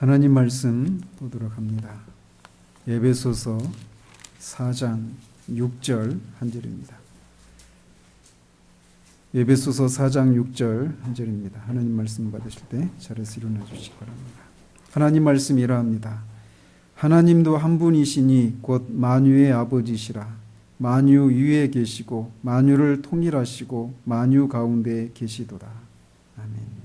하나님 말씀 보도록 합니다. 에베소서 4장 6절 한 절입니다. 에베소서 4장 6절 한 절입니다. 하나님 말씀 받으실 때 자리에서 일어나 주시기 바랍니다. 하나님 말씀이 이러합니다. 하나님도 한 분이시니 곧 만유의 아버지시라. 만유 위에 계시고 만유를 통일하시고 만유 가운데 계시도다. 아멘.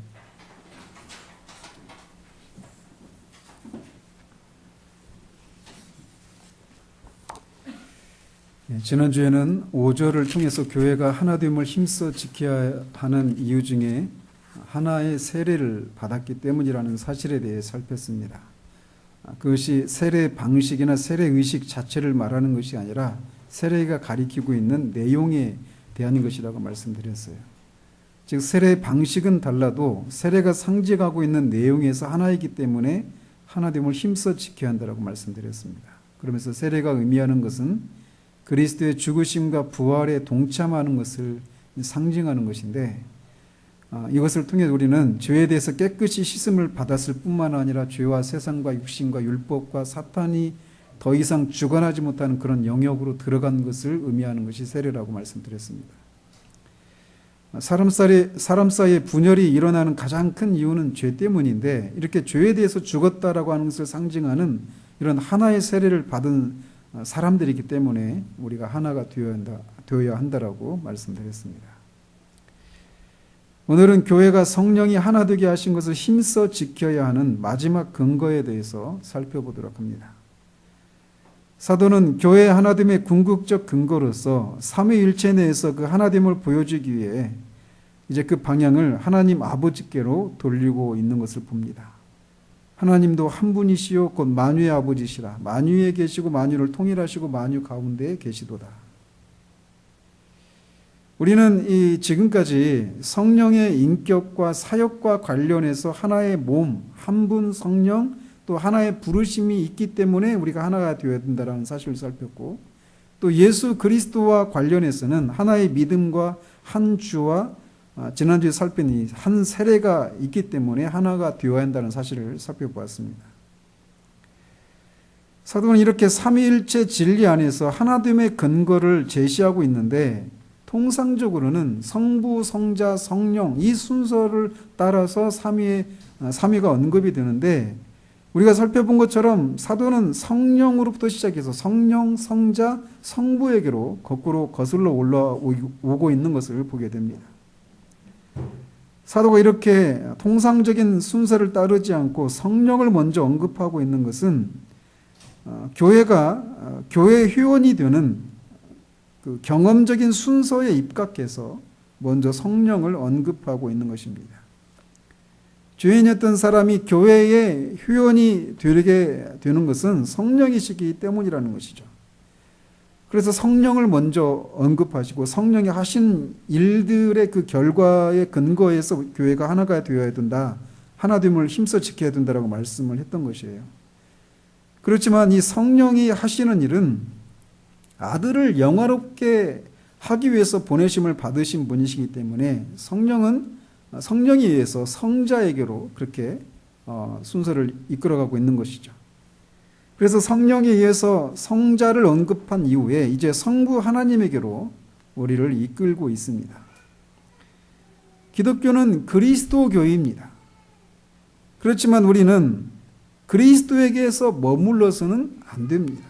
지난주에는 5절을 통해서 교회가 하나됨을 힘써 지켜야 하는 이유 중에 하나의 세례를 받았기 때문이라는 사실에 대해 살폈습니다. 그것이 세례 방식이나 세례 의식 자체를 말하는 것이 아니라 세례가 가리키고 있는 내용에 대한 것이라고 말씀드렸어요. 즉 세례 방식은 달라도 세례가 상징하고 있는 내용에서 하나이기 때문에 하나됨을 힘써 지켜야 한다고 말씀드렸습니다. 그러면서 세례가 의미하는 것은 그리스도의 죽으심과 부활에 동참하는 것을 상징하는 것인데, 이것을 통해 우리는 죄에 대해서 깨끗이 씻음을 받았을 뿐만 아니라 죄와 세상과 육신과 율법과 사탄이 더 이상 주관하지 못하는 그런 영역으로 들어간 것을 의미하는 것이 세례라고 말씀드렸습니다. 사람 사이에 분열이 일어나는 가장 큰 이유는 죄 때문인데, 이렇게 죄에 대해서 죽었다라고 하는 것을 상징하는 이런 하나의 세례를 받은 사람들이기 때문에 우리가 하나가 되어야 한다라고 말씀드렸습니다. 오늘은 교회가 성령이 하나 되게 하신 것을 힘써 지켜야 하는 마지막 근거에 대해서 살펴보도록 합니다. 사도는 교회 하나됨의 궁극적 근거로서 삼위일체 내에서 그 하나됨을 보여주기 위해 이제 그 방향을 하나님 아버지께로 돌리고 있는 것을 봅니다. 하나님도 한 분이시요 곧 만유의 아버지시라. 만유에 계시고 만유를 통일하시고 만유 가운데에 계시도다. 우리는 지금까지 성령의 인격과 사역과 관련해서 하나의 몸, 한 분 성령, 또 하나의 부르심이 있기 때문에 우리가 하나가 되어야 된다는 사실을 살폈고, 또 예수 그리스도와 관련해서는 하나의 믿음과 한 주와 지난주에 살핀 한 세례가 있기 때문에 하나가 되어야 한다는 사실을 살펴보았습니다. 사도는 이렇게 삼위일체 진리 안에서 하나됨의 근거를 제시하고 있는데, 통상적으로는 성부, 성자, 성령 이 순서를 따라서 삼위가 언급이 되는데, 우리가 살펴본 것처럼 사도는 성령으로부터 시작해서 성령, 성자, 성부에게로 거꾸로 거슬러 올라오고 있는 것을 보게 됩니다. 사도가 이렇게 통상적인 순서를 따르지 않고 성령을 먼저 언급하고 있는 것은 교회가 교회의 회원이 되는 그 경험적인 순서에 입각해서 먼저 성령을 언급하고 있는 것입니다. 죄인이었던 사람이 교회의 회원이 되게 되는 것은 성령이시기 때문이라는 것이죠. 그래서 성령을 먼저 언급하시고 성령이 하신 일들의 그 결과의 근거에서 교회가 하나가 되어야 된다. 하나됨을 힘써 지켜야 된다라고 말씀을 했던 것이에요. 그렇지만 이 성령이 하시는 일은 아들을 영화롭게 하기 위해서 보내심을 받으신 분이시기 때문에 성령에 의해서 성자에게로 그렇게 순서를 이끌어가고 있는 것이죠. 그래서 성령에 의해서 성자를 언급한 이후에 이제 성부 하나님에게로 우리를 이끌고 있습니다. 기독교는 그리스도 교회입니다. 그렇지만 우리는 그리스도에게서 머물러서는 안 됩니다.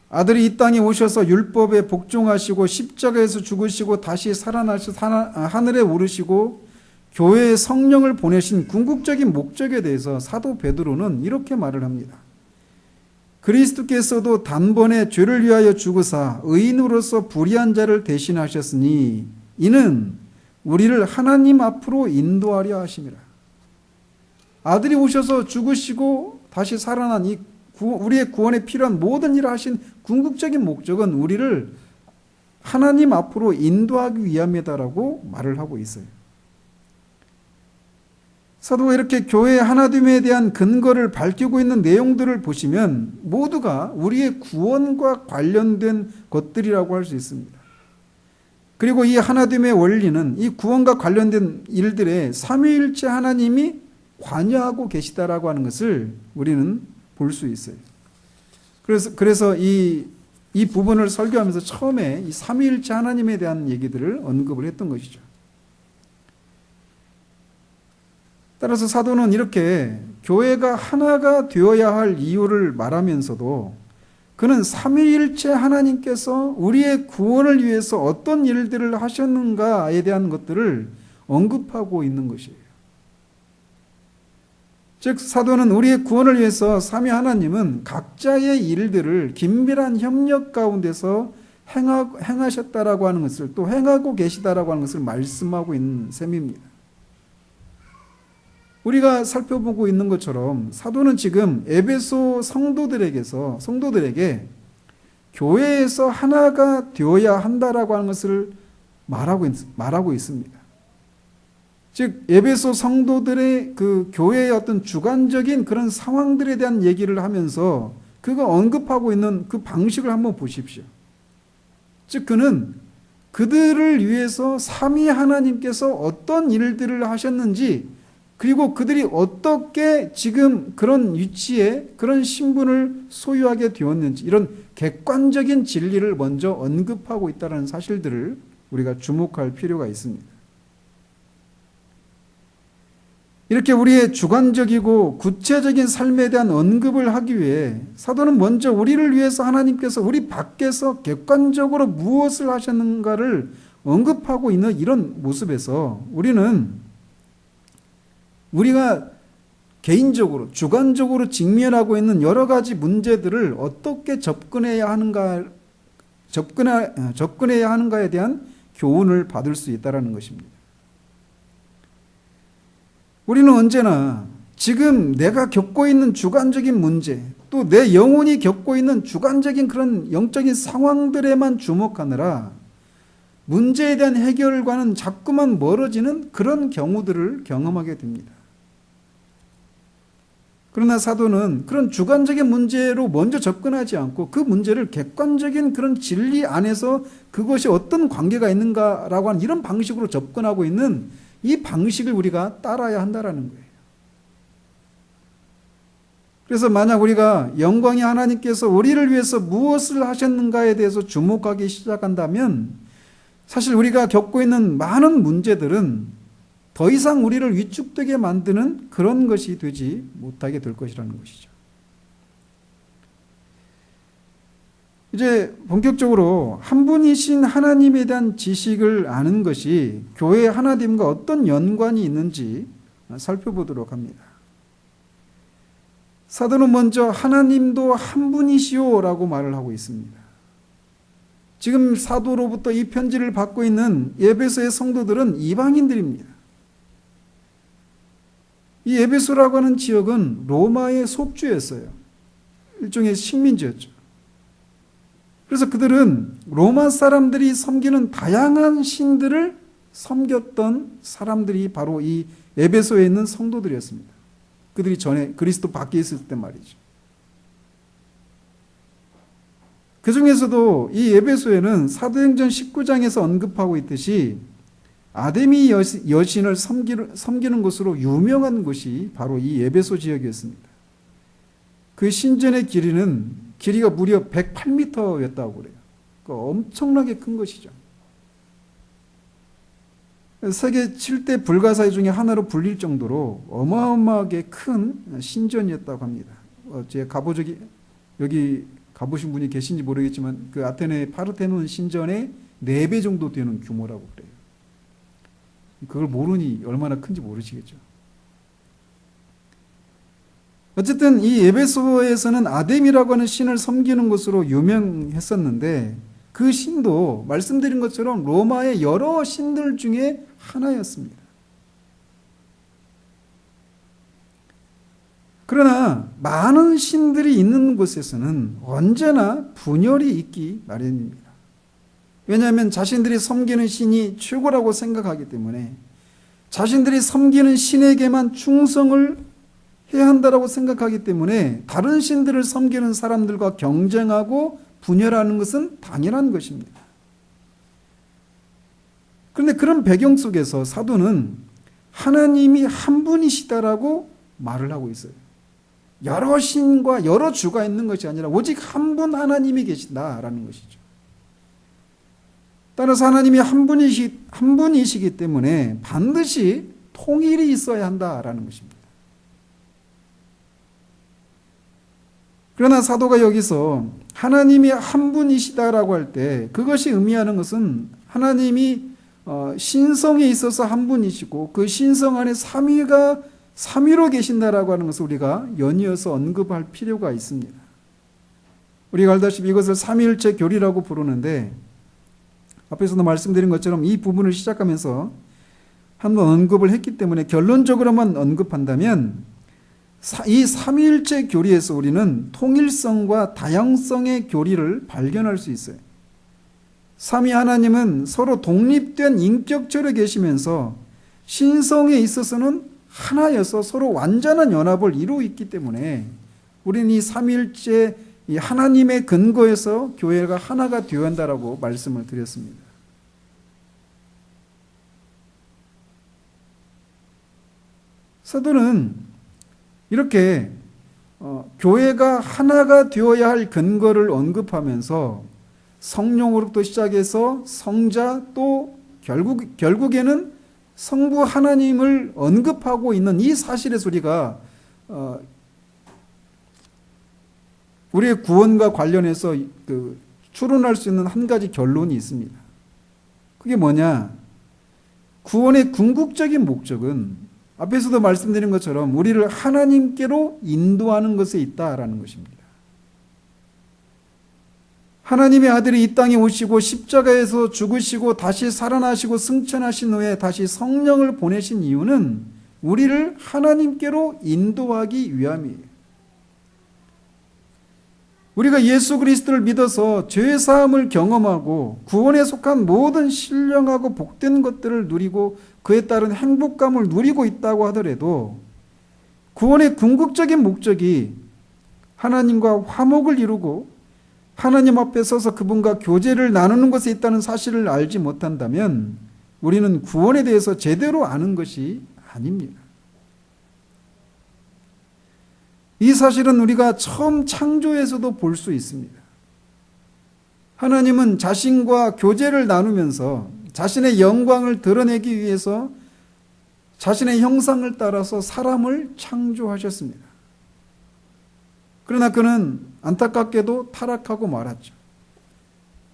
아들이 이 땅에 오셔서 율법에 복종하시고 십자가에서 죽으시고 다시 살아나셔서 하늘에 오르시고 교회에 성령을 보내신 궁극적인 목적에 대해서 사도 베드로는 이렇게 말을 합니다. 그리스도께서도 단번에 죄를 위하여 죽으사 의인으로서 불의한 자를 대신하셨으니 이는 우리를 하나님 앞으로 인도하려 하심이라. 아들이 오셔서 죽으시고 다시 살아난 이 우리의 구원에 필요한 모든 일을 하신 궁극적인 목적은 우리를 하나님 앞으로 인도하기 위함이다라고 말을 하고 있어요. 사도가 이렇게 교회의 하나됨에 대한 근거를 밝히고 있는 내용들을 보시면 모두가 우리의 구원과 관련된 것들이라고 할 수 있습니다. 그리고 이 하나됨의 원리는 이 구원과 관련된 일들에 삼위일체 하나님이 관여하고 계시다라고 하는 것을 우리는 볼 수 있어요. 그래서 이 부분을 설교하면서 처음에 이 삼위일체 하나님에 대한 얘기들을 언급을 했던 것이죠. 따라서 사도는 이렇게 교회가 하나가 되어야 할 이유를 말하면서도 그는 삼위일체 하나님께서 우리의 구원을 위해서 어떤 일들을 하셨는가에 대한 것들을 언급하고 있는 것이에요. 즉 사도는 우리의 구원을 위해서 삼위 하나님은 각자의 일들을 긴밀한 협력 가운데서 행하셨다라고 하는 것을, 또 행하고 계시다라고 하는 것을 말씀하고 있는 셈입니다. 우리가 살펴보고 있는 것처럼 사도는 지금 에베소 성도들에게 교회에서 하나가 되어야 한다라고 하는 것을 말하고 있습니다. 즉 에베소 성도들의 그 교회의 어떤 주관적인 그런 상황들에 대한 얘기를 하면서 그가 언급하고 있는 그 방식을 한번 보십시오. 즉 그는 그들을 위해서 삼위 하나님께서 어떤 일들을 하셨는지, 그리고 그들이 어떻게 지금 그런 위치에 그런 신분을 소유하게 되었는지, 이런 객관적인 진리를 먼저 언급하고 있다는 사실들을 우리가 주목할 필요가 있습니다. 이렇게 우리의 주관적이고 구체적인 삶에 대한 언급을 하기 위해 사도는 먼저 우리를 위해서 하나님께서 우리 밖에서 객관적으로 무엇을 하셨는가를 언급하고 있는 이런 모습에서 우리가 개인적으로 주관적으로 직면하고 있는 여러 가지 문제들을 어떻게 접근해야 하는가에 대한 교훈을 받을 수 있다는 것입니다. 우리는 언제나 지금 내가 겪고 있는 주관적인 문제, 또 내 영혼이 겪고 있는 주관적인 그런 영적인 상황들에만 주목하느라 문제에 대한 해결과는 자꾸만 멀어지는 그런 경우들을 경험하게 됩니다. 그러나 사도는 그런 주관적인 문제로 먼저 접근하지 않고 그 문제를 객관적인 그런 진리 안에서 그것이 어떤 관계가 있는가라고 하는 이런 방식으로 접근하고 있는 이 방식을 우리가 따라야 한다는 거예요. 그래서 만약 우리가 영광의 하나님께서 우리를 위해서 무엇을 하셨는가에 대해서 주목하기 시작한다면 사실 우리가 겪고 있는 많은 문제들은 더 이상 우리를 위축되게 만드는 그런 것이 되지 못하게 될 것이라는 것이죠. 이제 본격적으로 한 분이신 하나님에 대한 지식을 아는 것이 교회의 하나됨과 어떤 연관이 있는지 살펴보도록 합니다. 사도는 먼저 하나님도 한 분이시오라고 말을 하고 있습니다. 지금 사도로부터 이 편지를 받고 있는 에베소의 성도들은 이방인들입니다. 이 에베소라고 하는 지역은 로마의 속주였어요. 일종의 식민지였죠. 그래서 그들은 로마 사람들이 섬기는 다양한 신들을 섬겼던 사람들이 바로 이 에베소에 있는 성도들이었습니다. 그들이 전에 그리스도 밖에 있을 때 말이죠. 그 중에서도 이 에베소에는 사도행전 19장에서 언급하고 있듯이 아데미 여신을 섬기는 것으로 유명한 곳이 바로 이 에베소 지역이었습니다. 그 신전의 길이가 무려 108m였다고 그래요. 그러니까 엄청나게 큰 것이죠. 세계 7대 불가사의 중에 하나로 불릴 정도로 어마어마하게 큰 신전이었다고 합니다. 제가 여기 가보신 분이 계신지 모르겠지만 그 아테네 파르테논 신전의 4배 정도 되는 규모라고 그래요. 그걸 모르니 얼마나 큰지 모르시겠죠. 어쨌든 이 에베소에서는 아뎀이라고 하는 신을 섬기는 것으로 유명했었는데 그 신도 말씀드린 것처럼 로마의 여러 신들 중에 하나였습니다. 그러나 많은 신들이 있는 곳에서는 언제나 분열이 있기 마련입니다. 왜냐하면 자신들이 섬기는 신이 최고라고 생각하기 때문에 자신들이 섬기는 신에게만 충성을 해야 한다고 생각하기 때문에 다른 신들을 섬기는 사람들과 경쟁하고 분열하는 것은 당연한 것입니다. 그런데 그런 배경 속에서 사도는 하나님이 한 분이시다라고 말을 하고 있어요. 여러 신과 여러 주가 있는 것이 아니라 오직 한 분 하나님이 계신다라는 것이죠. 따라서 하나님이 한 분이시기 때문에 반드시 통일이 있어야 한다라는 것입니다. 그러나 사도가 여기서 하나님이 한 분이시다라고 할 때 그것이 의미하는 것은 하나님이 신성에 있어서 한 분이시고 그 신성 안에 삼위가 삼위로 계신다라고 하는 것을 우리가 연이어서 언급할 필요가 있습니다. 우리가 알다시피 이것을 삼위일체 교리라고 부르는데 앞에서도 말씀드린 것처럼 이 부분을 시작하면서 한번 언급을 했기 때문에 결론적으로만 언급한다면 이 삼위일체 교리에서 우리는 통일성과 다양성의 교리를 발견할 수 있어요. 삼위 하나님은 서로 독립된 인격체로 계시면서 신성에 있어서는 하나여서 서로 완전한 연합을 이루고 있기 때문에 우리는 이 삼위일체 이 하나님의 근거에서 교회가 하나가 되어야 한다라고 말씀을 드렸습니다. 사도는 이렇게 교회가 하나가 되어야 할 근거를 언급하면서 성령으로부터 시작해서 성자 또 결국에는 성부 하나님을 언급하고 있는 이 사실에서 우리가 우리의 구원과 관련해서 추론할 수 있는 한 가지 결론이 있습니다. 그게 뭐냐? 구원의 궁극적인 목적은 앞에서도 말씀드린 것처럼 우리를 하나님께로 인도하는 것에 있다라는 것입니다. 하나님의 아들이 이 땅에 오시고 십자가에서 죽으시고 다시 살아나시고 승천하신 후에 다시 성령을 보내신 이유는 우리를 하나님께로 인도하기 위함이에요. 우리가 예수 그리스도를 믿어서 죄 사함을 경험하고 구원에 속한 모든 신령하고 복된 것들을 누리고 그에 따른 행복감을 누리고 있다고 하더라도 구원의 궁극적인 목적이 하나님과 화목을 이루고 하나님 앞에 서서 그분과 교제를 나누는 것에 있다는 사실을 알지 못한다면 우리는 구원에 대해서 제대로 아는 것이 아닙니다. 이 사실은 우리가 처음 창조에서도 볼 수 있습니다. 하나님은 자신과 교제를 나누면서 자신의 영광을 드러내기 위해서 자신의 형상을 따라서 사람을 창조하셨습니다. 그러나 그는 안타깝게도 타락하고 말았죠.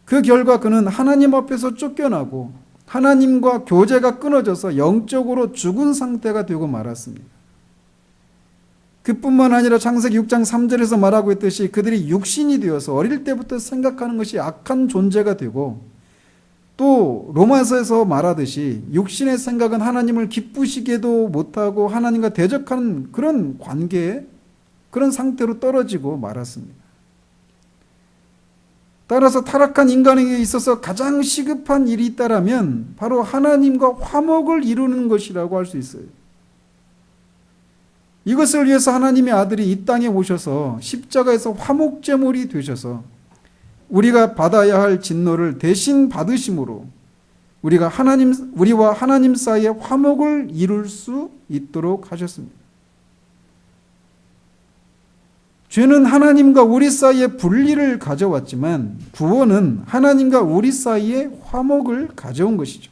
그 결과 그는 하나님 앞에서 쫓겨나고 하나님과 교제가 끊어져서 영적으로 죽은 상태가 되고 말았습니다. 그뿐만 아니라 창세기 6장 3절에서 말하고 있듯이 그들이 육신이 되어서 어릴 때부터 생각하는 것이 악한 존재가 되고 또 로마서에서 말하듯이 육신의 생각은 하나님을 기쁘시게도 못하고 하나님과 대적하는 그런 관계에 그런 상태로 떨어지고 말았습니다. 따라서 타락한 인간에게 있어서 가장 시급한 일이 있다라면 바로 하나님과 화목을 이루는 것이라고 할 수 있어요. 이것을 위해서 하나님의 아들이 이 땅에 오셔서 십자가에서 화목제물이 되셔서 우리가 받아야 할 진노를 대신 받으심으로 우리와 하나님 사이에 화목을 이룰 수 있도록 하셨습니다. 죄는 하나님과 우리 사이에 분리를 가져왔지만 구원은 하나님과 우리 사이에 화목을 가져온 것이죠.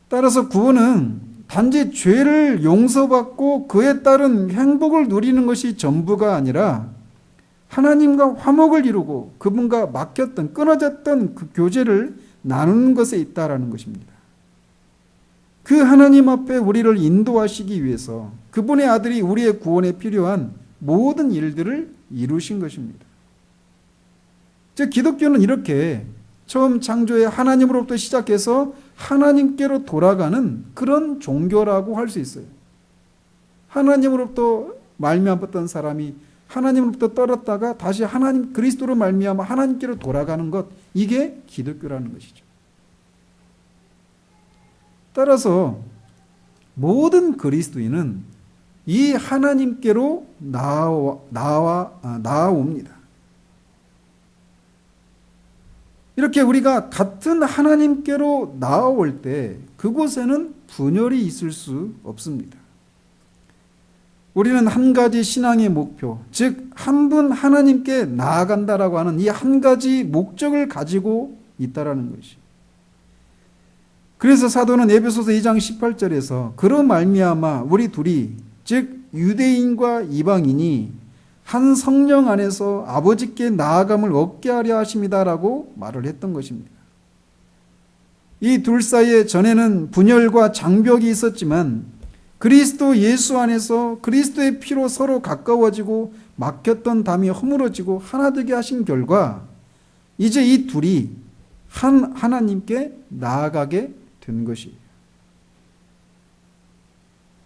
따라서 구원은 단지 죄를 용서받고 그에 따른 행복을 누리는 것이 전부가 아니라 하나님과 화목을 이루고 그분과 막혔던 끊어졌던 그 교제를 나누는 것에 있다라는 것입니다. 그 하나님 앞에 우리를 인도하시기 위해서 그분의 아들이 우리의 구원에 필요한 모든 일들을 이루신 것입니다. 즉 기독교는 이렇게 처음 창조에 하나님으로부터 시작해서 하나님께로 돌아가는 그런 종교라고 할 수 있어요. 하나님으로부터 말미암았던 사람이 하나님으로부터 떨었다가 다시 하나님 그리스도로 말미암아 하나님께로 돌아가는 것, 이게 기독교라는 것이죠. 따라서 모든 그리스도인은 이 하나님께로 나아옵니다. 이렇게 우리가 같은 하나님께로 나아올 때 그곳에는 분열이 있을 수 없습니다. 우리는 한 가지 신앙의 목표, 즉 한 분 하나님께 나아간다라고 하는 이 한 가지 목적을 가지고 있다라는 것이. 그래서 사도는 에베소서 2장 18절에서 그로 말미암아 우리 둘이 즉 유대인과 이방인이 한 성령 안에서 아버지께 나아감을 얻게 하려 하심이다라고 말을 했던 것입니다. 이 둘 사이에 전에는 분열과 장벽이 있었지만 그리스도 예수 안에서 그리스도의 피로 서로 가까워지고 막혔던 담이 허물어지고 하나 되게 하신 결과 이제 이 둘이 한 하나님께 나아가게 된 것이에요.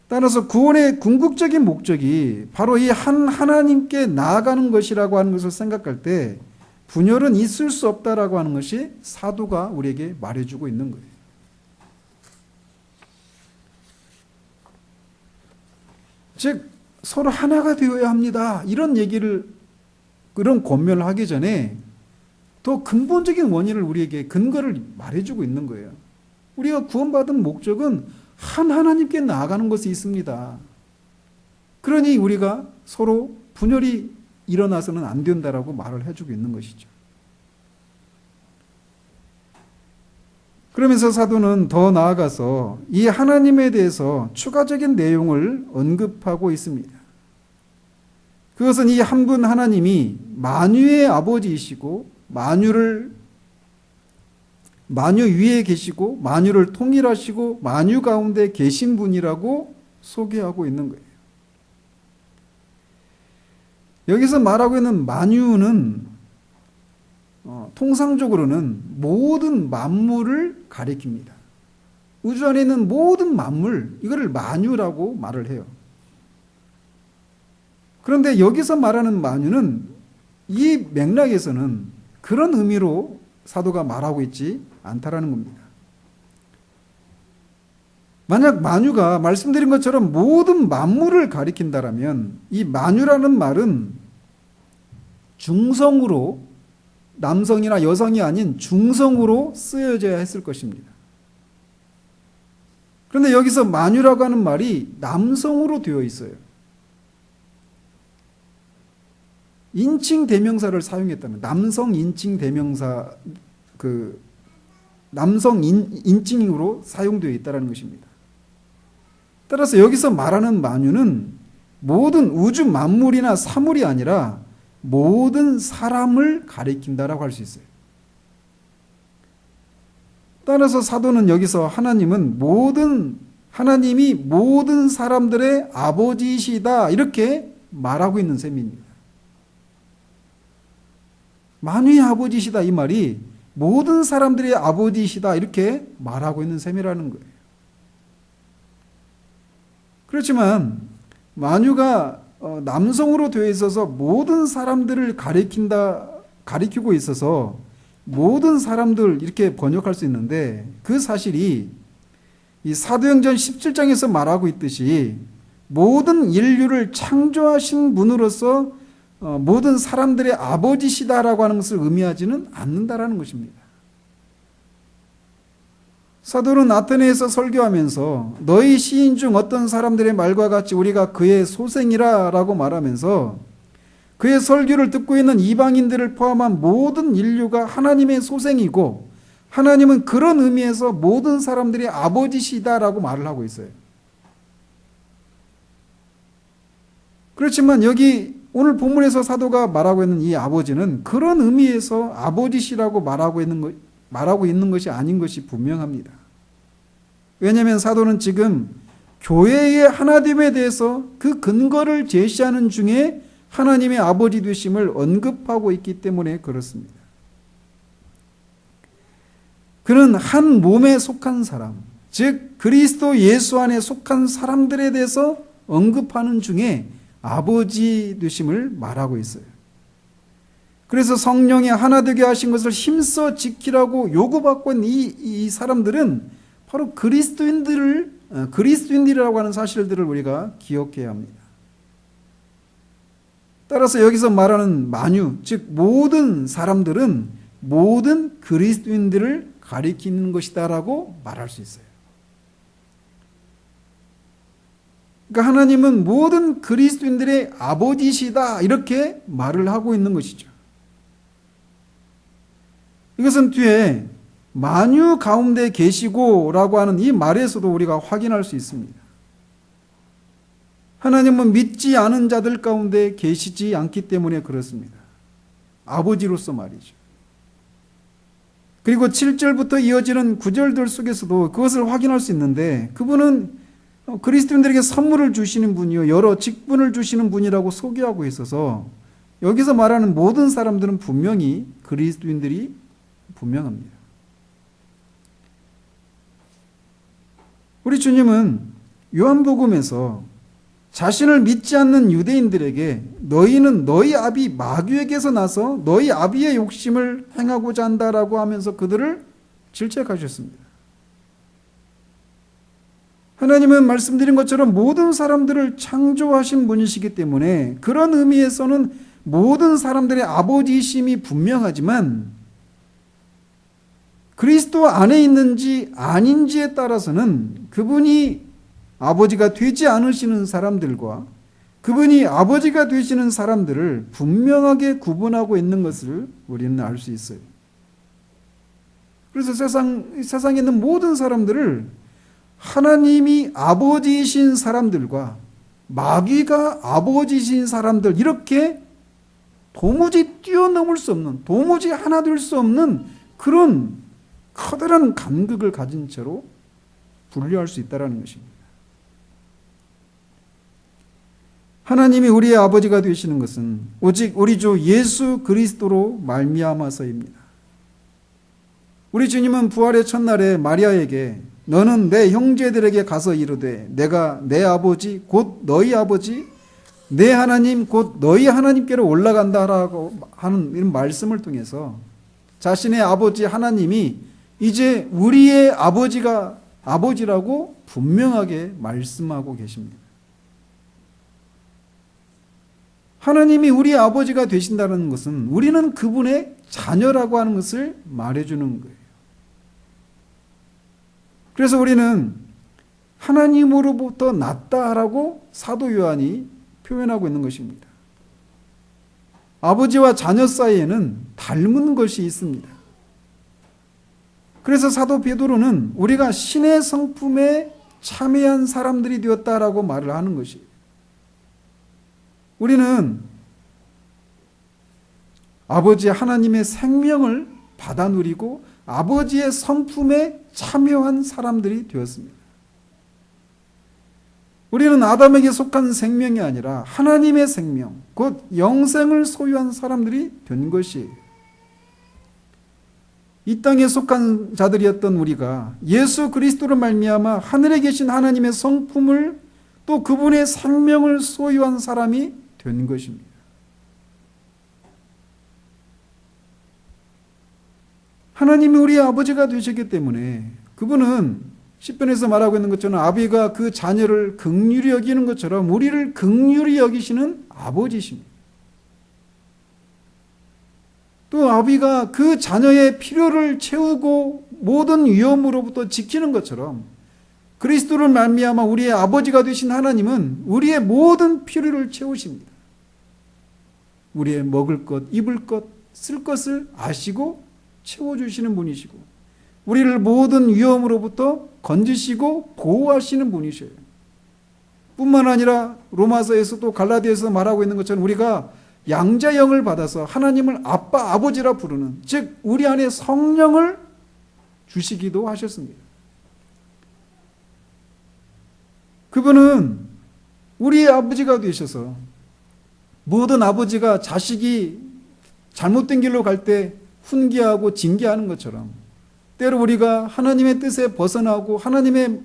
따라서 구원의 궁극적인 목적이 바로 이 한 하나님께 나아가는 것이라고 하는 것을 생각할 때 분열은 있을 수 없다라고 하는 것이 사도가 우리에게 말해주고 있는 거예요. 즉 서로 하나가 되어야 합니다. 이런 얘기를 그런 권면을 하기 전에 더 근본적인 원인을 우리에게 근거를 말해주고 있는 거예요. 우리가 구원받은 목적은 한 하나님께 나아가는 것이 있습니다. 그러니 우리가 서로 분열이 일어나서는 안 된다라고 말을 해주고 있는 것이죠. 그러면서 사도는 더 나아가서 이 하나님에 대해서 추가적인 내용을 언급하고 있습니다. 그것은 이 한 분 하나님이 만유의 아버지이시고 만유 위에 계시고 만유를 통일하시고 만유 가운데 계신 분이라고 소개하고 있는 거예요. 여기서 말하고 있는 만유는 통상적으로는 모든 만물을 가리킵니다. 우주 안에 있는 모든 만물, 이거를 만유라고 말을 해요. 그런데 여기서 말하는 만유는 이 맥락에서는 그런 의미로 사도가 말하고 있지 않다라는 겁니다. 만약 만유가 말씀드린 것처럼 모든 만물을 가리킨다라면 이 만유라는 말은 중성으로 남성이나 여성이 아닌 중성으로 쓰여져야 했을 것입니다. 그런데 여기서 만유라고 하는 말이 남성으로 되어 있어요. 인칭 대명사를 사용했다면 남성 인칭 대명사 남성 인칭으로 사용되어 있다는 것입니다. 따라서 여기서 말하는 만유는 모든 우주 만물이나 사물이 아니라 모든 사람을 가리킨다라고 할 수 있어요. 따라서 사도는 여기서 하나님이 모든 사람들의 아버지이시다 이렇게 말하고 있는 셈입니다. 만유의 아버지이시다 이 말이 모든 사람들의 아버지이시다 이렇게 말하고 있는 셈이라는 거예요. 그렇지만 만유가 남성으로 되어 있어서 모든 사람들을 가리키고 있어서 모든 사람들 이렇게 번역할 수 있는데 그 사실이 이 사도행전 17장에서 말하고 있듯이 모든 인류를 창조하신 분으로서 모든 사람들의 아버지시다라고 하는 것을 의미하지는 않는다라는 것입니다. 사도는 아테네에서 설교하면서 너희 시인 중 어떤 사람들의 말과 같이 우리가 그의 소생이라 라고 말하면서 그의 설교를 듣고 있는 이방인들을 포함한 모든 인류가 하나님의 소생이고 하나님은 그런 의미에서 모든 사람들의 아버지시다라고 말을 하고 있어요. 그렇지만 여기 오늘 본문에서 사도가 말하고 있는 이 아버지는 그런 의미에서 아버지시라고 말하고 있는 것이 아닌 것이 분명합니다. 왜냐하면 사도는 지금 교회의 하나됨에 대해서 그 근거를 제시하는 중에 하나님의 아버지 되심을 언급하고 있기 때문에 그렇습니다. 그는 한 몸에 속한 사람, 즉 그리스도 예수 안에 속한 사람들에 대해서 언급하는 중에 아버지 되심을 말하고 있어요. 그래서 성령이 하나 되게 하신 것을 힘써 지키라고 요구받고 있는 이 사람들은 바로 그리스도인들이라고 하는 사실들을 우리가 기억해야 합니다. 따라서 여기서 말하는 만유, 즉 모든 사람들은 모든 그리스도인들을 가리키는 것이다라고 말할 수 있어요. 그러니까 하나님은 모든 그리스도인들의 아버지시다 이렇게 말을 하고 있는 것이죠. 이것은 뒤에 만유 가운데 계시고 라고 하는 이 말에서도 우리가 확인할 수 있습니다. 하나님은 믿지 않은 자들 가운데 계시지 않기 때문에 그렇습니다. 아버지로서 말이죠. 그리고 7절부터 이어지는 9절들 속에서도 그것을 확인할 수 있는데, 그분은 그리스도인들에게 선물을 주시는 분이요 여러 직분을 주시는 분이라고 소개하고 있어서 여기서 말하는 모든 사람들은 분명히 그리스도인들이 분명합니다. 우리 주님은 요한복음에서 자신을 믿지 않는 유대인들에게 너희는 너희 아비 마귀에게서 나서 너희 아비의 욕심을 행하고자 한다라고 하면서 그들을 질책하셨습니다. 하나님은 말씀드린 것처럼 모든 사람들을 창조하신 분이시기 때문에 그런 의미에서는 모든 사람들의 아버지이심이 분명하지만 그리스도 안에 있는지 아닌지에 따라서는 그분이 아버지가 되지 않으시는 사람들과 그분이 아버지가 되시는 사람들을 분명하게 구분하고 있는 것을 우리는 알 수 있어요. 그래서 세상에 있는 모든 사람들을 하나님이 아버지이신 사람들과 마귀가 아버지이신 사람들 이렇게 도무지 뛰어넘을 수 없는, 도무지 하나 될 수 없는 그런 커다란 간극을 가진 채로 분류할 수 있다는 것입니다. 하나님이 우리의 아버지가 되시는 것은 오직 우리 주 예수 그리스도로 말미암아서입니다. 우리 주님은 부활의 첫날에 마리아에게 너는 내 형제들에게 가서 이르되 내가 내 아버지 곧 너희 아버지 내 하나님 곧 너희 하나님께로 올라간다라고 하는 이런 말씀을 통해서 자신의 아버지 하나님이 이제 우리의 아버지라고 분명하게 말씀하고 계십니다. 하나님이 우리의 아버지가 되신다는 것은 우리는 그분의 자녀라고 하는 것을 말해주는 거예요. 그래서 우리는 하나님으로부터 났다라고 사도 요한이 표현하고 있는 것입니다. 아버지와 자녀 사이에는 닮은 것이 있습니다. 그래서 사도 베드로는 우리가 신의 성품에 참여한 사람들이 되었다라고 말을 하는 것이에요. 우리는 아버지 하나님의 생명을 받아 누리고 아버지의 성품에 참여한 사람들이 되었습니다. 우리는 아담에게 속한 생명이 아니라 하나님의 생명, 곧 영생을 소유한 사람들이 된 것이에요. 이 땅에 속한 자들이었던 우리가 예수 그리스도로 말미암아 하늘에 계신 하나님의 성품을 또 그분의 생명을 소유한 사람이 된 것입니다. 하나님이 우리의 아버지가 되셨기 때문에 그분은 시편에서 말하고 있는 것처럼 아비가 그 자녀를 긍휼히 여기는 것처럼 우리를 긍휼히 여기시는 아버지십니다. 또 아비가 그 자녀의 필요를 채우고 모든 위험으로부터 지키는 것처럼 그리스도를 말미암아 우리의 아버지가 되신 하나님은 우리의 모든 필요를 채우십니다. 우리의 먹을 것, 입을 것, 쓸 것을 아시고 채워주시는 분이시고 우리를 모든 위험으로부터 건지시고 보호하시는 분이셔요. 뿐만 아니라 로마서에서도 갈라디아에서 말하고 있는 것처럼 우리가 양자영을 받아서 하나님을 아빠, 아버지라 부르는, 즉 우리 안에 성령을 주시기도 하셨습니다. 그분은 우리의 아버지가 되셔서 모든 아버지가 자식이 잘못된 길로 갈 때 훈계하고 징계하는 것처럼 때로 우리가 하나님의 뜻에 벗어나고 하나님이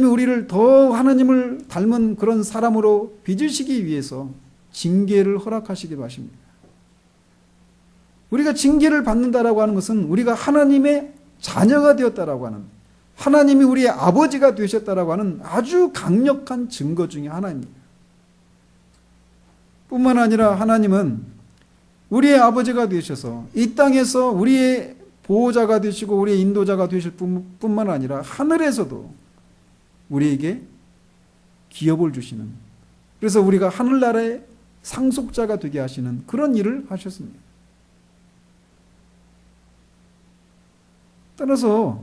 우리를 더 하나님을 닮은 그런 사람으로 빚으시기 위해서 징계를 허락하시기도 하십니다. 우리가 징계를 받는다라고 하는 것은 우리가 하나님의 자녀가 되었다라고 하는, 하나님이 우리의 아버지가 되셨다라고 하는 아주 강력한 증거 중에 하나입니다. 뿐만 아니라 하나님은 우리의 아버지가 되셔서 이 땅에서 우리의 보호자가 되시고 우리의 인도자가 되실 뿐만 아니라 하늘에서도 우리에게 기업을 주시는, 그래서 우리가 하늘나라의 상속자가 되게 하시는 그런 일을 하셨습니다. 따라서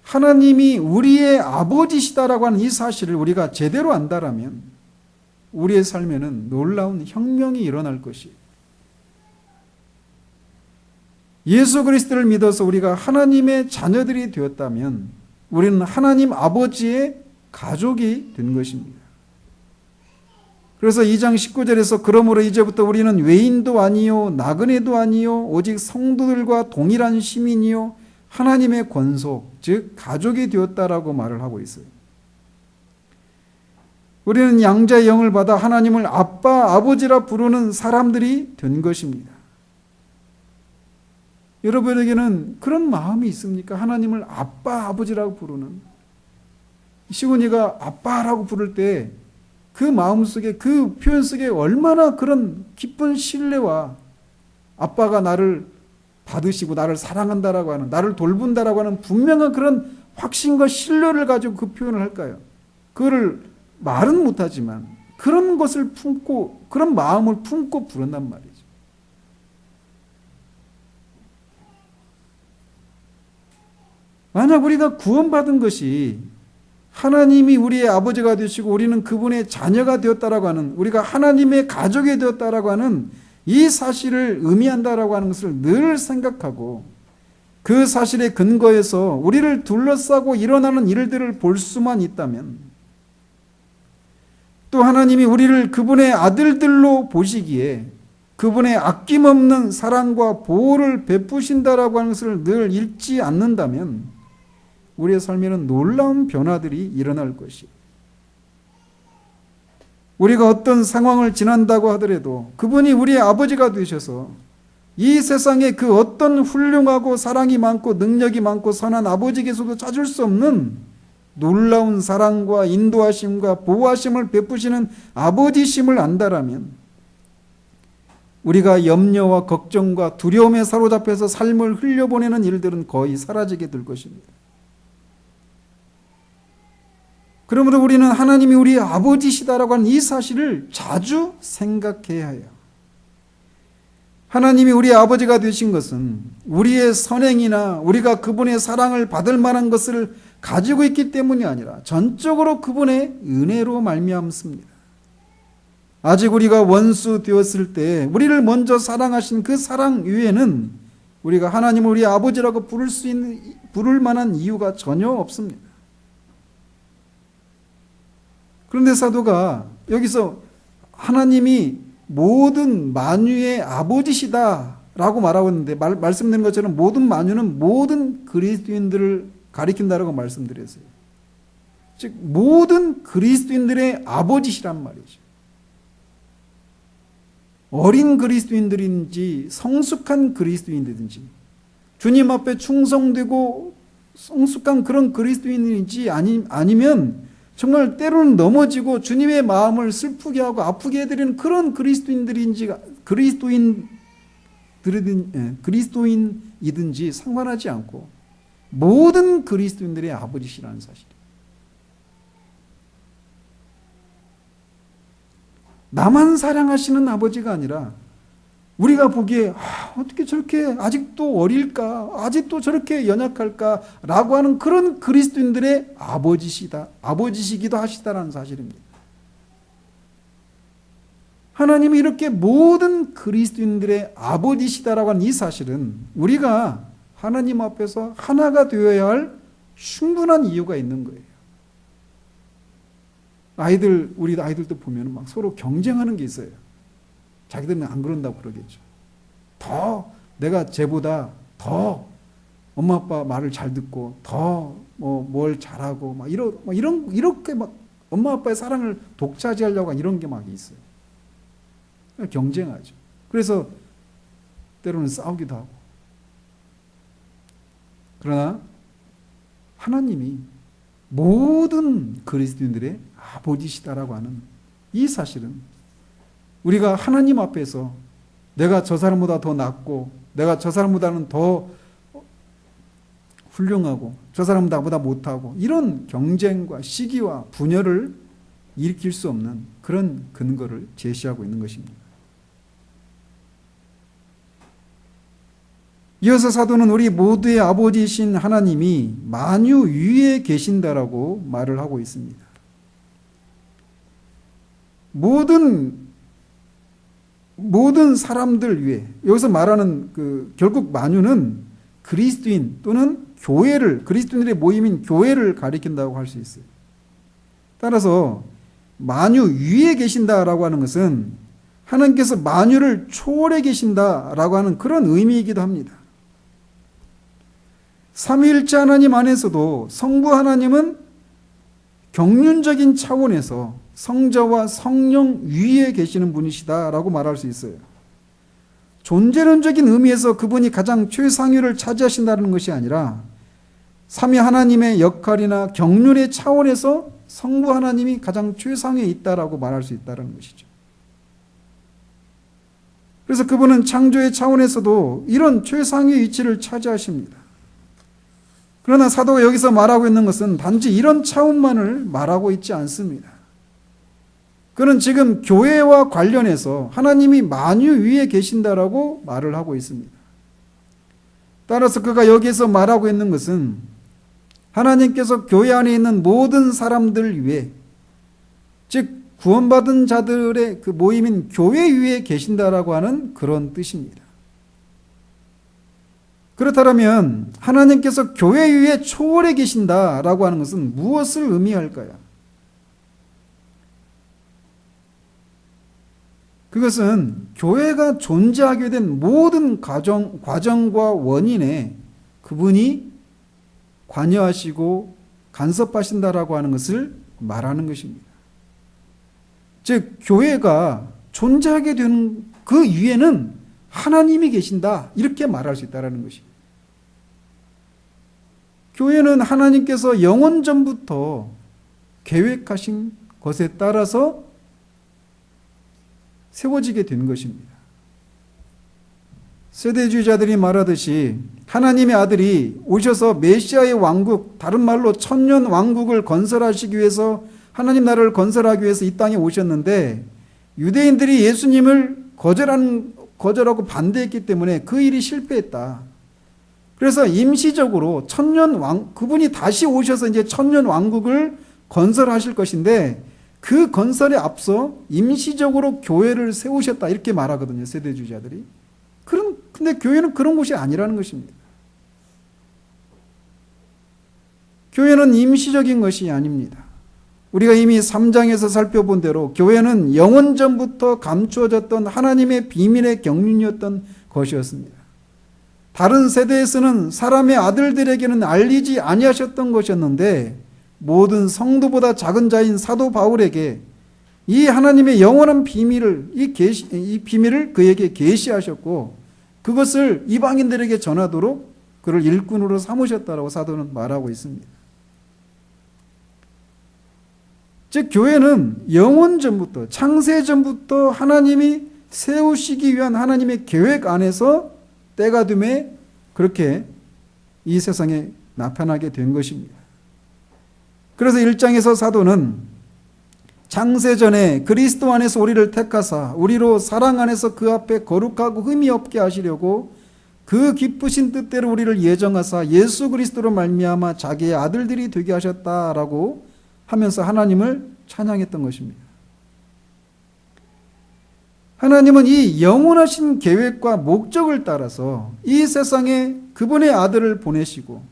하나님이 우리의 아버지시다라고 하는 이 사실을 우리가 제대로 안다라면 우리의 삶에는 놀라운 혁명이 일어날 것이에요. 예수 그리스도를 믿어서 우리가 하나님의 자녀들이 되었다면 우리는 하나님 아버지의 가족이 된 것입니다. 그래서 2장 19절에서 그러므로 이제부터 우리는 외인도 아니요 나그네도 아니요 오직 성도들과 동일한 시민이요 하나님의 권속 즉 가족이 되었다라고 말을 하고 있어요. 우리는 양자의 영을 받아 하나님을 아빠 아버지라 부르는 사람들이 된 것입니다. 여러분에게는 그런 마음이 있습니까? 하나님을 아빠 아버지라고 부르는, 시온이가 아빠라고 부를 때 그 마음 속에, 그 표현 속에 얼마나 그런 깊은 신뢰와 아빠가 나를 받으시고 나를 사랑한다라고 하는, 나를 돌본다라고 하는 분명한 그런 확신과 신뢰를 가지고 그 표현을 할까요? 그거를 말은 못하지만 그런 것을 품고, 그런 마음을 품고 부른단 말이죠. 만약 우리가 구원받은 것이 하나님이 우리의 아버지가 되시고 우리는 그분의 자녀가 되었다라고 하는, 우리가 하나님의 가족이 되었다라고 하는 이 사실을 의미한다라고 하는 것을 늘 생각하고 그 사실에 근거해서 우리를 둘러싸고 일어나는 일들을 볼 수만 있다면, 또 하나님이 우리를 그분의 아들들로 보시기에 그분의 아낌없는 사랑과 보호를 베푸신다라고 하는 것을 늘 잊지 않는다면 우리의 삶에는 놀라운 변화들이 일어날 것이에요. 우리가 어떤 상황을 지난다고 하더라도 그분이 우리의 아버지가 되셔서 이 세상에 그 어떤 훌륭하고 사랑이 많고 능력이 많고 선한 아버지께서도 찾을 수 없는 놀라운 사랑과 인도하심과 보호하심을 베푸시는 아버지심을 안다라면 우리가 염려와 걱정과 두려움에 사로잡혀서 삶을 흘려보내는 일들은 거의 사라지게 될 것입니다. 그러므로 우리는 하나님이 우리의 아버지시다라고 하는 이 사실을 자주 생각해야 해요. 하나님이 우리의 아버지가 되신 것은 우리의 선행이나 우리가 그분의 사랑을 받을 만한 것을 가지고 있기 때문이 아니라 전적으로 그분의 은혜로 말미암습니다. 아직 우리가 원수 되었을 때 우리를 먼저 사랑하신 그 사랑 위에는 우리가 하나님을 우리의 아버지라고 부를 만한 이유가 전혀 없습니다. 그런데 사도가 여기서 하나님이 모든 만유의 아버지시다라고 말하고 있는데 말씀드린 것처럼 모든 만유는 모든 그리스도인들을 가리킨다라고 말씀드렸어요. 즉 모든 그리스도인들의 아버지시란 말이죠. 어린 그리스도인들인지 성숙한 그리스도인들인지 주님 앞에 충성되고 성숙한 그런 그리스도인인지 아니면 정말 때로는 넘어지고 주님의 마음을 슬프게 하고 아프게 해드리는 그런 그리스도인이든지 상관하지 않고 모든 그리스도인들의 아버지시라는 사실. 나만 사랑하시는 아버지가 아니라 우리가 보기에 어떻게 저렇게 아직도 어릴까, 아직도 저렇게 연약할까 라고 하는 그런 그리스도인들의 아버지시기도 하시다라는 사실입니다. 하나님이 이렇게 모든 그리스도인들의 아버지시다라고 하는 이 사실은 우리가 하나님 앞에서 하나가 되어야 할 충분한 이유가 있는 거예요. 우리 아이들도 보면 막 서로 경쟁하는 게 있어요. 자기들은 안 그런다고 그러겠죠. 더 내가 쟤보다 더 엄마 아빠 말을 잘 듣고 더 뭘 잘하고 이렇게 막 엄마 아빠의 사랑을 독차지하려고 하는 이런 게 막 있어요. 경쟁하죠. 그래서 때로는 싸우기도 하고. 그러나 하나님이 모든 그리스도인들의 아버지시다라고 하는 이 사실은 우리가 하나님 앞에서 내가 저 사람보다 더 낫고 내가 저 사람보다는 더 훌륭하고 저 사람은 나보다 못하고 이런 경쟁과 시기와 분열을 일으킬 수 없는 그런 근거를 제시하고 있는 것입니다. 이어서 사도는 우리 모두의 아버지이신 하나님이 만유 위에 계신다라고 말을 하고 있습니다. 모든 사람들 위에, 여기서 말하는 결국 만유는 그리스도인 또는 교회를, 그리스도인들의 모임인 교회를 가리킨다고 할 수 있어요. 따라서 만유 위에 계신다라고 하는 것은 하나님께서 만유를 초월해 계신다라고 하는 그런 의미이기도 합니다. 삼위일체 하나님 안에서도 성부 하나님은 경륜적인 차원에서 성자와 성령 위에 계시는 분이시다라고 말할 수 있어요. 존재론적인 의미에서 그분이 가장 최상위를 차지하신다는 것이 아니라 삼위 하나님의 역할이나 경륜의 차원에서 성부 하나님이 가장 최상위에 있다라고 말할 수 있다는 것이죠. 그래서 그분은 창조의 차원에서도 이런 최상위의 위치를 차지하십니다. 그러나 사도가 여기서 말하고 있는 것은 단지 이런 차원만을 말하고 있지 않습니다. 그는 지금 교회와 관련해서 하나님이 만유 위에 계신다라고 말을 하고 있습니다. 따라서 그가 여기에서 말하고 있는 것은 하나님께서 교회 안에 있는 모든 사람들 위에, 즉 구원받은 자들의 그 모임인 교회 위에 계신다라고 하는 그런 뜻입니다. 그렇다면 하나님께서 교회 위에 초월해 계신다라고 하는 것은 무엇을 의미할까요? 그것은 교회가 존재하게 된 모든 과정과 원인에 그분이 관여하시고 간섭하신다라고 하는 것을 말하는 것입니다. 즉 교회가 존재하게 된 그 위에는 하나님이 계신다, 이렇게 말할 수 있다는 것입니다. 교회는 하나님께서 영원 전부터 계획하신 것에 따라서 세워지게 된 것입니다. 세대주의자들이 말하듯이 하나님의 아들이 오셔서 메시아의 왕국, 다른 말로 천년 왕국을 건설하시기 위해서, 하나님 나라를 건설하기 위해서 이 땅에 오셨는데 유대인들이 예수님을 거절하고 반대했기 때문에 그 일이 실패했다. 그래서 임시적으로 그분이 다시 오셔서 이제 천년 왕국을 건설하실 것인데 그 건설에 앞서 임시적으로 교회를 세우셨다, 이렇게 말하거든요, 세대주의자들이. 근데 교회는 그런 곳이 아니라는 것입니다. 교회는 임시적인 것이 아닙니다. 우리가 이미 3장에서 살펴본 대로 교회는 영원전부터 감추어졌던 하나님의 비밀의 경륜이었던 것이었습니다. 다른 세대에서는 사람의 아들들에게는 알리지 아니하셨던 것이었는데 모든 성도보다 작은 자인 사도 바울에게 이 하나님의 영원한 비밀을, 이 비밀을 그에게 계시하셨고 그것을 이방인들에게 전하도록 그를 일꾼으로 삼으셨다라고 사도는 말하고 있습니다. 즉 교회는 영원전부터, 창세전부터 하나님이 세우시기 위한 하나님의 계획 안에서 때가 됨에 그렇게 이 세상에 나타나게 된 것입니다. 그래서 1장에서 사도는 창세전에 그리스도 안에서 우리를 택하사 우리로 사랑 안에서 그 앞에 거룩하고 흠이 없게 하시려고 그 기쁘신 뜻대로 우리를 예정하사 예수 그리스도로 말미암아 자기의 아들들이 되게 하셨다라고 하면서 하나님을 찬양했던 것입니다. 하나님은 이 영원하신 계획과 목적을 따라서 이 세상에 그분의 아들을 보내시고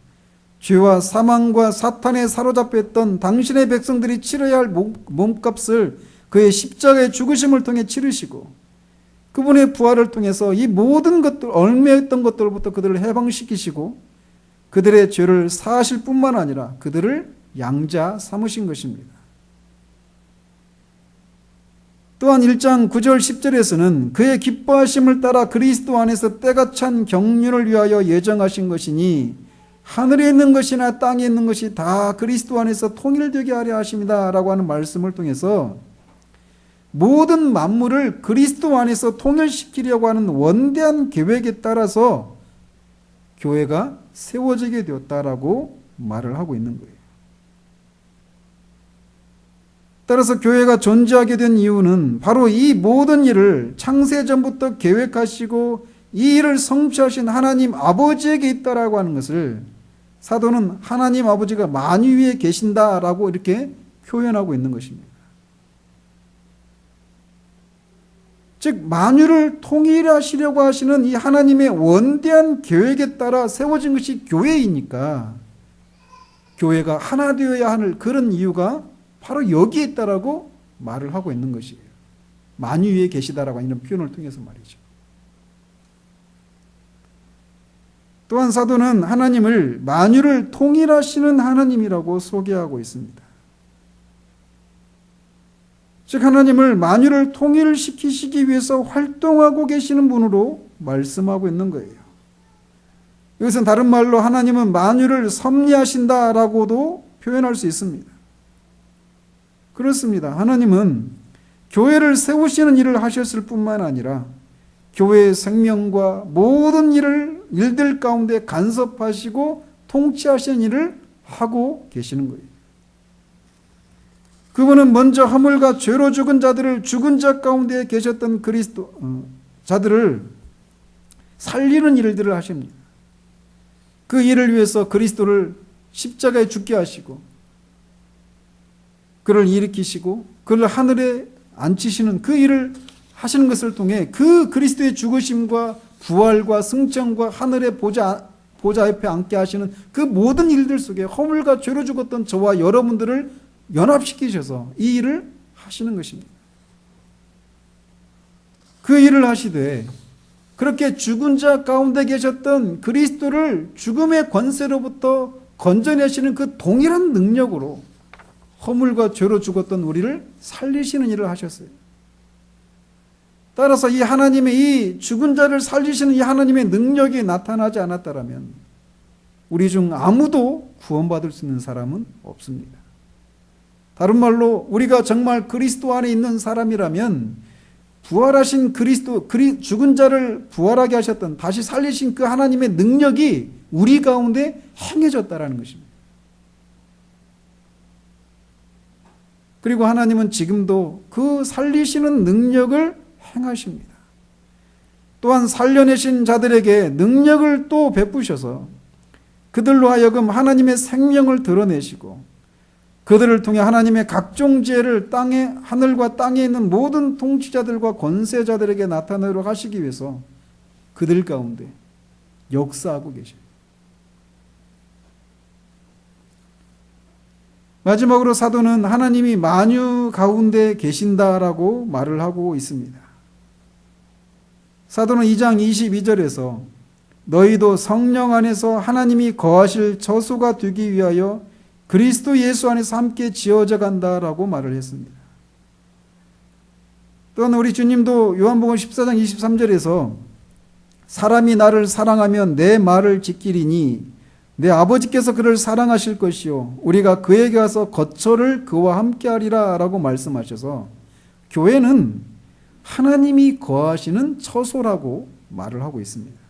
죄와 사망과 사탄에 사로잡혔던 당신의 백성들이 치러야 할 몸값을 그의 십자가의 죽으심을 통해 치르시고 그분의 부활을 통해서 이 모든 것들, 얽매였던 것들로부터 그들을 해방시키시고 그들의 죄를 사하실 뿐만 아니라 그들을 양자 삼으신 것입니다. 또한 1장 9절 10절에서는 그의 기뻐하심을 따라 그리스도 안에서 때가 찬 경륜을 위하여 예정하신 것이니 하늘에 있는 것이나 땅에 있는 것이 다 그리스도 안에서 통일되게 하려 하십니다 라고 하는 말씀을 통해서 모든 만물을 그리스도 안에서 통일시키려고 하는 원대한 계획에 따라서 교회가 세워지게 되었다라고 말을 하고 있는 거예요. 따라서 교회가 존재하게 된 이유는 바로 이 모든 일을 창세전부터 계획하시고 이 일을 성취하신 하나님 아버지에게 있다라고 하는 것을 사도는 하나님 아버지가 만유 위에 계신다라고 이렇게 표현하고 있는 것입니다. 즉 만유를 통일하시려고 하시는 이 하나님의 원대한 계획에 따라 세워진 것이 교회이니까 교회가 하나 되어야 하는 그런 이유가 바로 여기에 있다라고 말을 하고 있는 것이에요. 만유 위에 계시다라고 이런 표현을 통해서 말이죠. 또한 사도는 하나님을 만유를 통일하시는 하나님이라고 소개하고 있습니다. 즉 하나님을 만유를 통일시키시기 위해서 활동하고 계시는 분으로 말씀하고 있는 거예요. 이것은 다른 말로 하나님은 만유를 섭리하신다라고도 표현할 수 있습니다. 그렇습니다. 하나님은 교회를 세우시는 일을 하셨을 뿐만 아니라 교회의 생명과 모든 일들 가운데 간섭하시고 통치하시는 일을 하고 계시는 거예요. 그분은 먼저 허물과 죄로 죽은 자들을 죽은 자 가운데 계셨던 자들을 살리는 일들을 하십니다. 그 일을 위해서 그리스도를 십자가에 죽게 하시고 그를 일으키시고 그를 하늘에 앉히시는 그 일을 하시는 것을 통해 그 그리스도의 죽으심과 부활과 승천과 하늘의 보좌 옆에 앉게 하시는 그 모든 일들 속에 허물과 죄로 죽었던 저와 여러분들을 연합시키셔서 이 일을 하시는 것입니다. 그 일을 하시되 그렇게 죽은 자 가운데 계셨던 그리스도를 죽음의 권세로부터 건져내시는 그 동일한 능력으로 허물과 죄로 죽었던 우리를 살리시는 일을 하셨어요. 따라서 이 하나님의 이 죽은 자를 살리시는 이 하나님의 능력이 나타나지 않았다면 우리 중 아무도 구원받을 수 있는 사람은 없습니다. 다른 말로 우리가 정말 그리스도 안에 있는 사람이라면 부활하신 그리스도, 죽은 자를 부활하게 하셨던 다시 살리신 그 하나님의 능력이 우리 가운데 행해졌다라는 것입니다. 그리고 하나님은 지금도 그 살리시는 능력을 행하십니다. 또한 살려내신 자들에게 능력을 또 베푸셔서 그들로 하여금 하나님의 생명을 드러내시고 그들을 통해 하나님의 각종 지혜를 하늘과 땅에 있는 모든 통치자들과 권세자들에게 나타내도록 하시기 위해서 그들 가운데 역사하고 계십니다. 마지막으로 사도는 하나님이 만유 가운데 계신다라고 말을 하고 있습니다. 사도는 2장 22절에서 너희도 성령 안에서 하나님이 거하실 처소가 되기 위하여 그리스도 예수 안에서 함께 지어져 간다라고 말을 했습니다. 또한 우리 주님도 요한복음 14장 23절에서 사람이 나를 사랑하면 내 말을 지키리니 내 아버지께서 그를 사랑하실 것이요 우리가 그에게 가서 거처를 그와 함께 하리라 라고 말씀하셔서 교회는 하나님이 거하시는 처소라고 말을 하고 있습니다.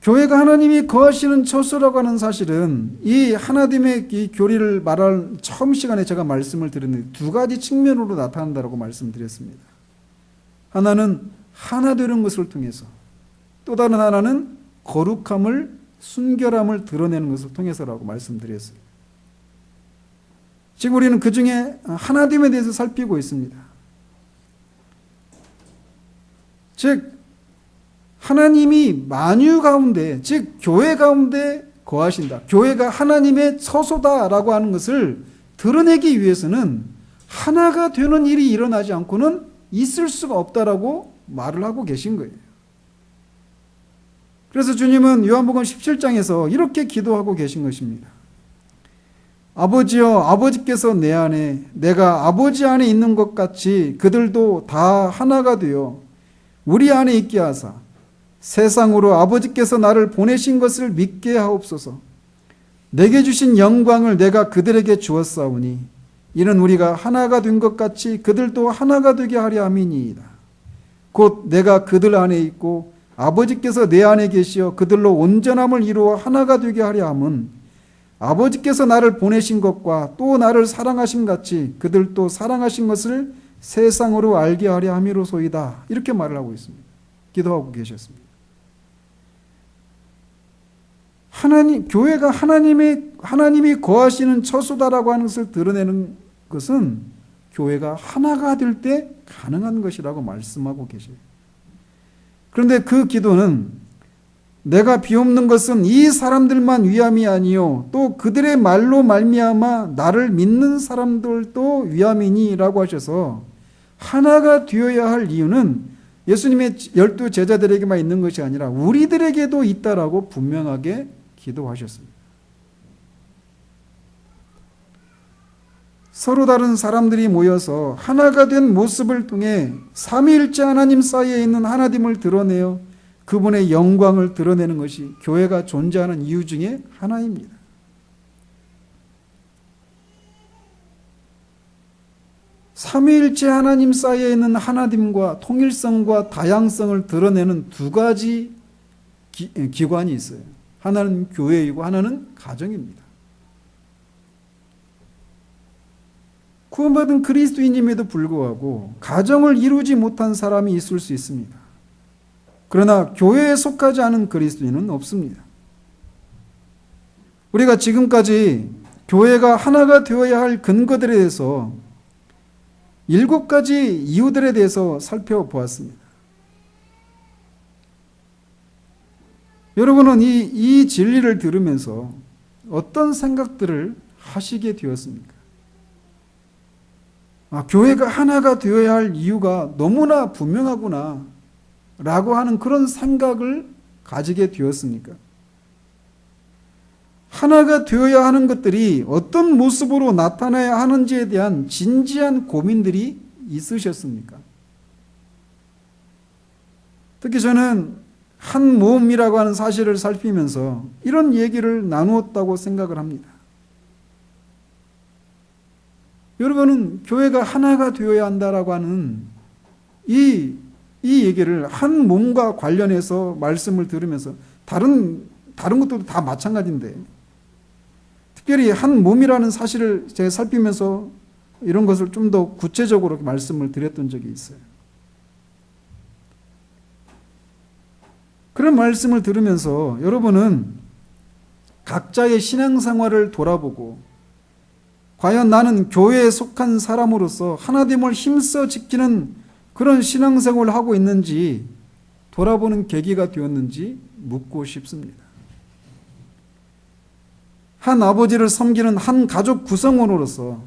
교회가 하나님이 거하시는 처소라고 하는 사실은 이 하나됨의 이 교리를 말할 처음 시간에 제가 말씀을 드렸는데 두 가지 측면으로 나타난다고 말씀드렸습니다. 하나는 하나 되는 것을 통해서 또 다른 하나는 거룩함을 순결함을 드러내는 것을 통해서라고 말씀드렸어요. 지금 우리는 그 중에 하나됨에 대해서 살피고 있습니다. 즉 하나님이 만유 가운데 즉 교회 가운데 거하신다. 교회가 하나님의 처소다라고 하는 것을 드러내기 위해서는 하나가 되는 일이 일어나지 않고는 있을 수가 없다라고 말을 하고 계신 거예요. 그래서 주님은 요한복음 17장에서 이렇게 기도하고 계신 것입니다. 아버지여 아버지께서 내 안에 내가 아버지 안에 있는 것 같이 그들도 다 하나가 되어 우리 안에 있게 하사 세상으로 아버지께서 나를 보내신 것을 믿게 하옵소서. 내게 주신 영광을 내가 그들에게 주었사오니 이는 우리가 하나가 된 것 같이 그들도 하나가 되게 하려 함이니이다. 곧 내가 그들 안에 있고 아버지께서 내 안에 계시어 그들로 온전함을 이루어 하나가 되게 하려 함은 아버지께서 나를 보내신 것과 또 나를 사랑하심 같이 그들도 사랑하신 것을 세상으로 알게 하려 함이로소이다. 이렇게 말을 하고 있습니다. 기도하고 계셨습니다. 교회가 하나님이 거하시는 처소다라고 하는 것을 드러내는 것은 교회가 하나가 될 때 가능한 것이라고 말씀하고 계셔요. 그런데 그 기도는 내가 비옵는 것은 이 사람들만 위함이 아니요 또 그들의 말로 말미암아 나를 믿는 사람들도 위함이니라고 하셔서 하나가 되어야 할 이유는 예수님의 12 제자들에게만 있는 것이 아니라 우리들에게도 있다라고 분명하게 기도하셨습니다. 서로 다른 사람들이 모여서 하나가 된 모습을 통해 삼위일체 하나님 사이에 있는 하나됨을 드러내어 그분의 영광을 드러내는 것이 교회가 존재하는 이유 중에 하나입니다. 삼위일체 하나님 사이에 있는 하나됨과 통일성과 다양성을 드러내는 두 가지 기관이 있어요. 하나는 교회이고 하나는 가정입니다. 구원받은 그리스도인임에도 불구하고 가정을 이루지 못한 사람이 있을 수 있습니다. 그러나 교회에 속하지 않은 그리스도인은 없습니다. 우리가 지금까지 교회가 하나가 되어야 할 근거들에 대해서 7가지 이유들에 대해서 살펴보았습니다. 여러분은 이 진리를 들으면서 어떤 생각들을 하시게 되었습니까? 교회가 하나가 되어야 할 이유가 너무나 분명하구나 라고 하는 그런 생각을 가지게 되었습니까? 하나가 되어야 하는 것들이 어떤 모습으로 나타나야 하는지에 대한 진지한 고민들이 있으셨습니까? 특히 저는 한 모음이라고 하는 사실을 살피면서 이런 얘기를 나누었다고 생각을 합니다. 여러분은 교회가 하나가 되어야 한다라고 하는 이 얘기를 한 몸과 관련해서 말씀을 들으면서 다른 것들도 다 마찬가지인데 특별히 한 몸이라는 사실을 제가 살피면서 이런 것을 좀 더 구체적으로 말씀을 드렸던 적이 있어요. 그런 말씀을 들으면서 여러분은 각자의 신앙생활을 돌아보고 과연 나는 교회에 속한 사람으로서 하나됨을 힘써 지키는 그런 신앙생활을 하고 있는지 돌아보는 계기가 되었는지 묻고 싶습니다. 한 아버지를 섬기는 한 가족 구성원으로서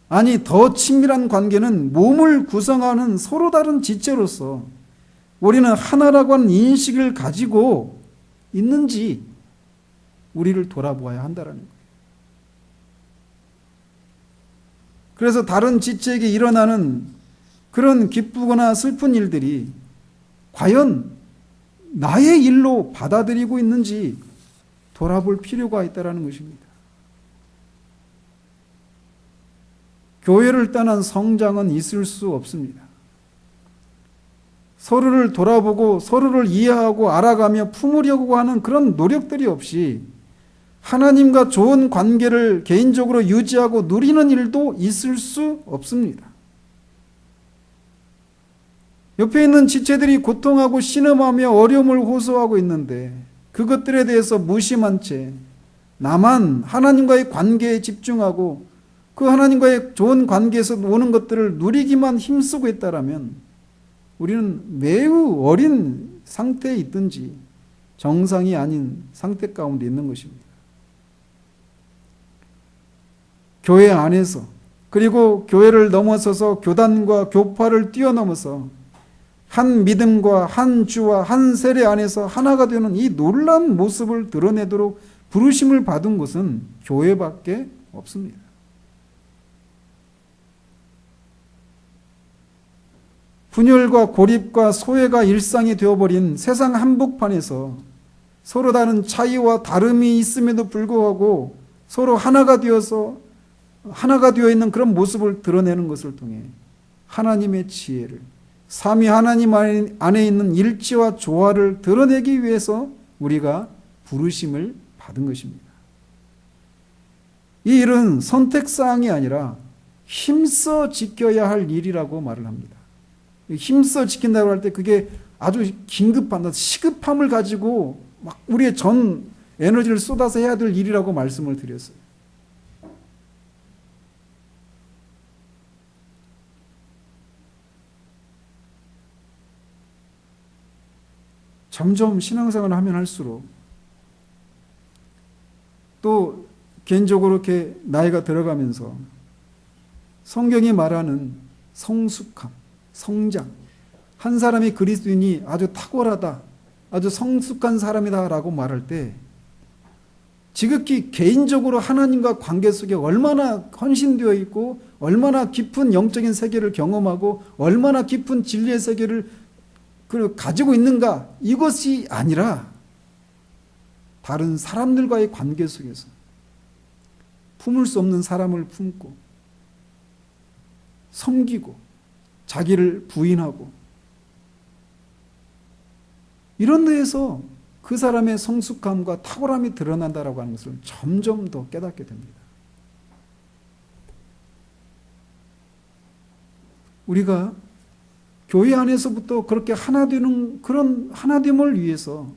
아니 더 친밀한 관계는 몸을 구성하는 서로 다른 지체로서 우리는 하나라고 하는 인식을 가지고 있는지 우리를 돌아보아야 한다는 거예요. 그래서 다른 지체에게 일어나는 그런 기쁘거나 슬픈 일들이 과연 나의 일로 받아들이고 있는지 돌아볼 필요가 있다는 것입니다. 교회를 떠난 성장은 있을 수 없습니다. 서로를 돌아보고 서로를 이해하고 알아가며 품으려고 하는 그런 노력들이 없이 하나님과 좋은 관계를 개인적으로 유지하고 누리는 일도 있을 수 없습니다. 옆에 있는 지체들이 고통하고 신음하며 어려움을 호소하고 있는데 그것들에 대해서 무심한 채 나만 하나님과의 관계에 집중하고 그 하나님과의 좋은 관계에서 오는 것들을 누리기만 힘쓰고 있다라면 우리는 매우 어린 상태에 있든지 정상이 아닌 상태 가운데 있는 것입니다. 교회 안에서 그리고 교회를 넘어서서 교단과 교파를 뛰어넘어서 한 믿음과 한 주와 한 세례 안에서 하나가 되는 이 놀라운 모습을 드러내도록 부르심을 받은 곳은 교회밖에 없습니다. 분열과 고립과 소외가 일상이 되어버린 세상 한복판에서 서로 다른 차이와 다름이 있음에도 불구하고 서로 하나가 되어서 하나가 되어 있는 그런 모습을 드러내는 것을 통해 하나님의 지혜를 삼위 하나님 안에 있는 일치와 조화를 드러내기 위해서 우리가 부르심을 받은 것입니다. 이 일은 선택사항이 아니라 힘써 지켜야 할 일이라고 말을 합니다. 힘써 지킨다고 할 때 그게 아주 긴급한, 시급함을 가지고 막 우리의 전 에너지를 쏟아서 해야 될 일이라고 말씀을 드렸어요. 점점 신앙생활을 하면 할수록 또 개인적으로 이렇게 나이가 들어가면서 성경이 말하는 성숙함, 성장, 한 사람이 그리스도인이 아주 탁월하다, 아주 성숙한 사람이다라고 말할 때 지극히 개인적으로 하나님과 관계 속에 얼마나 헌신되어 있고 얼마나 깊은 영적인 세계를 경험하고 얼마나 깊은 진리의 세계를 가지고 있는가, 이것이 아니라 다른 사람들과의 관계 속에서 품을 수 없는 사람을 품고 섬기고 자기를 부인하고 이런 데에서 그 사람의 성숙함과 탁월함이 드러난다라고 하는 것을 점점 더 깨닫게 됩니다. 우리가 교회 안에서부터 그렇게 하나 되는 그런 하나됨을 위해서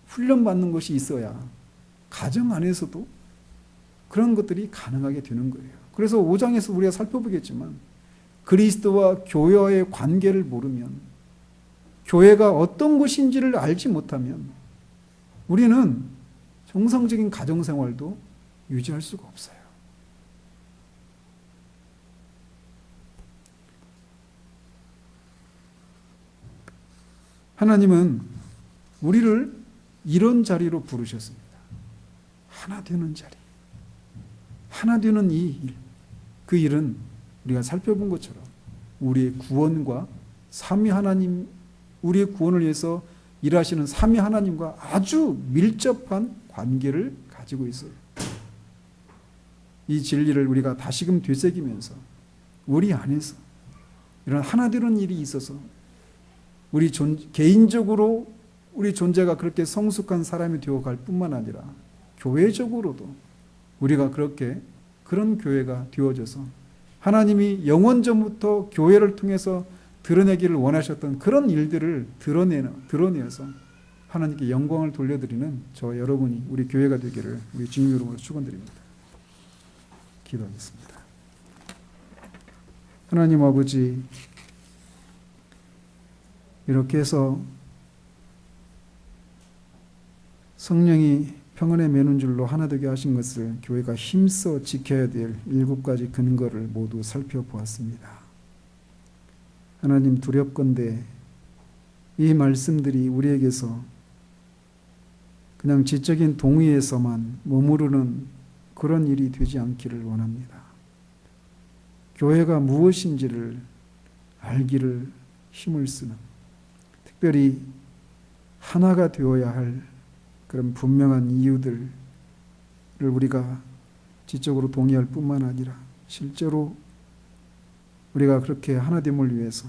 훈련받는 것이 있어야 가정 안에서도 그런 것들이 가능하게 되는 거예요. 그래서 5장에서 우리가 살펴보겠지만 그리스도와 교회와의 관계를 모르면, 교회가 어떤 것인지를 알지 못하면 우리는 정상적인 가정생활도 유지할 수가 없어요. 하나님은 우리를 이런 자리로 부르셨습니다. 하나 되는 자리. 하나 되는 이 일. 그 일은 우리가 살펴본 것처럼 우리의 구원과 삼위 하나님, 우리의 구원을 위해서 일하시는 삼위 하나님과 아주 밀접한 관계를 가지고 있어요. 이 진리를 우리가 다시금 되새기면서 우리 안에서 이런 하나 되는 일이 있어서 우리 개인적으로 우리 존재가 그렇게 성숙한 사람이 되어갈 뿐만 아니라 교회적으로도 우리가 그렇게 그런 교회가 되어져서 하나님이 영원전부터 교회를 통해서 드러내기를 원하셨던 그런 일들을 드러내어서 하나님께 영광을 돌려드리는 저 여러분이 우리 교회가 되기를 우리 주님 이름으로 축원드립니다. 기도하겠습니다. 하나님 아버지, 이렇게 해서 성령이 평안에 매는 줄로 하나 되게 하신 것을 교회가 힘써 지켜야 될 7가지 근거를 모두 살펴보았습니다. 하나님, 두렵건대 이 말씀들이 우리에게서 그냥 지적인 동의에서만 머무르는 그런 일이 되지 않기를 원합니다. 교회가 무엇인지를 알기를 힘을 쓰는, 특별히 하나가 되어야 할 그런 분명한 이유들을 우리가 지적으로 동의할 뿐만 아니라 실제로 우리가 그렇게 하나됨을 위해서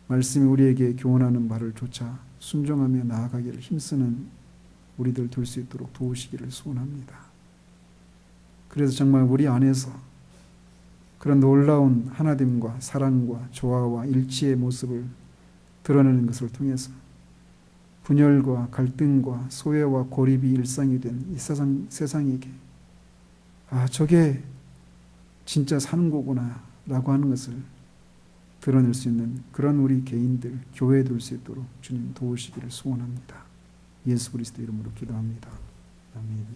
말씀이 우리에게 교훈하는 바를 조차 순종하며 나아가기를 힘쓰는 우리들 될 수 있도록 도우시기를 소원합니다. 그래서 정말 우리 안에서 그런 놀라운 하나됨과 사랑과 조화와 일치의 모습을 드러내는 것을 통해서 분열과 갈등과 소외와 고립이 일상이 된 이 세상에게 저게 진짜 사는 거구나 라고 하는 것을 드러낼 수 있는 그런 우리 개인들, 교회에 될 수 있도록 주님 도우시기를 소원합니다. 예수 그리스도 이름으로 기도합니다. 아멘.